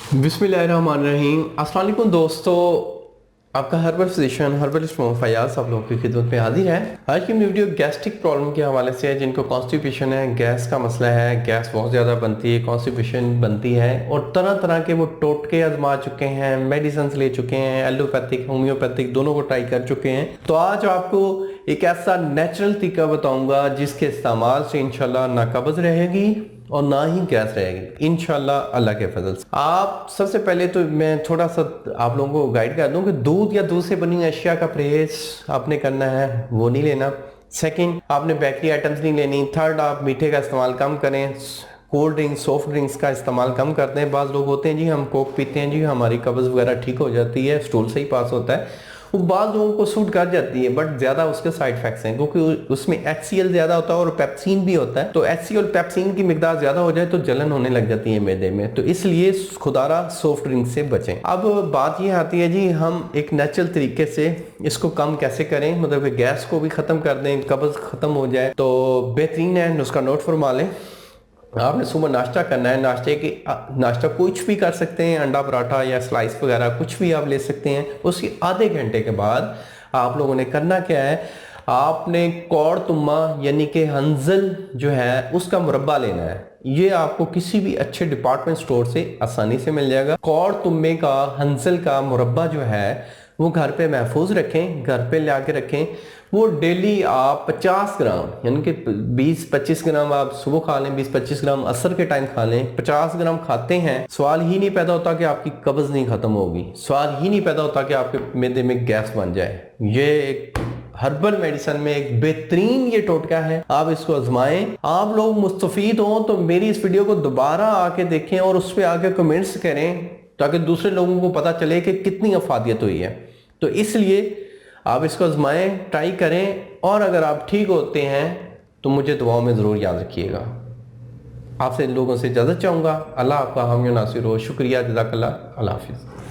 बिस्मिल्लाहिर्रहमानिर्रहीम। अस्सलाम वालेकुम दोस्तों, आपका herbal physician herbalist Mohammad Fayaz आप लोगों की खिदमत में हाजिर है। आज की वीडियो गैस्ट्रिक प्रॉब्लम के हवाले से है। जिनको कॉन्स्टिपेशन है, गैस का मसला है, गैस बहुत ज़्यादा बनती है, कॉन्स्टिपेशन बनती है और तरह तरह के वो टोटके आजमा चुके हैं, मेडिसिन ले चुके हैं, एलोपैथिक होम्योपैथिक दोनों को ट्राई कर चुके हैं। तो आज आपको एक ऐसा नेचुरल तरीका बताऊंगा जिसके इस्तेमाल से इंशाल्लाह ना कब्ज रहेगी और ना ही गैस रहेगी इंशाल्लाह अल्लाह के फजल से। आप सबसे पहले तो मैं थोड़ा सा आप लोगों को गाइड कर दूं कि दूध या दूध से बनी हुई अशिया का परहेज आपने करना है, वो नहीं लेना। सेकंड, आपने बेकरी आइटम्स नहीं लेनी। थर्ड, आप मीठे का इस्तेमाल कम करें, कोल्ड ड्रिंक्स सॉफ्ट ड्रिंक्स का इस्तेमाल कम करते हैं। बाज़ लोग होते हैं जी हम कोक पीते हैं जी हमारी कब्ज़ वगैरह ठीक हो जाती है, स्टूल से ही पास होता है। वो बाज़ लोगों को सूट कर जाती है बट ज़्यादा उसके साइड इफेक्ट्स हैं क्योंकि उसमें HCl ज़्यादा होता है और पेप्सिन भी होता है। तो HCl और पेप्सिन की मिकदार ज़्यादा हो जाए तो जलन होने लग जाती है मैदे में, तो इसलिए खुदारा सॉफ्ट ड्रिंक से बचें। अब बात ये आती है जी हम एक नेचुरल तरीके से इसको कम कैसे करें, मतलब कि गैस को भी ख़त्म कर दें, कब्ज़ ख़त्म हो जाए। तो बेहतरीन है, नुस्खा नोट फरमा लें। आपने सुबह नाश्ता करना है, नाश्ता कुछ भी कर सकते हैं, अंडा पराठा या स्लाइस वगैरह कुछ भी आप ले सकते हैं। उसके आधे घंटे के बाद आप लोगों ने करना क्या है, आपने कौड़ तुम्मा यानी कि हंजल जो है उसका मुरब्बा लेना है। ये आपको किसी भी अच्छे डिपार्टमेंट स्टोर से आसानी से मिल जाएगा। कौड़ तुम्मे का हंजल का मुरब्बा जो है वो घर पे महफूज रखें, घर पे ला के रखें। वो डेली आप 50 ग्राम यानी कि 20-25 ग्राम आप सुबह खा लें, 20-25 ग्राम असर के टाइम खा लें। 50 ग्राम खाते हैं, सवाल ही नहीं पैदा होता कि आपकी कब्ज नहीं खत्म होगी, सवाल ही नहीं पैदा होता कि आपके मैदे में गैस बन जाए। ये एक हर्बल मेडिसिन में एक बेहतरीन ये टोटका है, आप इसको आजमाएं। आप लोग मुस्तफीद हो तो मेरी इस वीडियो को दोबारा आके देखें और उस पर आके कमेंट्स करें ताकि दूसरे लोगों को पता चले कि कितनी अफादियत हुई है। तो इसलिए आप इसको आजमाएं, ट्राई करें और अगर आप ठीक होते हैं तो मुझे दुआओं में ज़रूर याद रखिएगा। आपसे लोगों से इजाज़त चाहूँगा। अल्लाह आपका हामी नासिर हो। शुक्रिया, जज़ाकल्लाह, अल्लाह हाफिज़।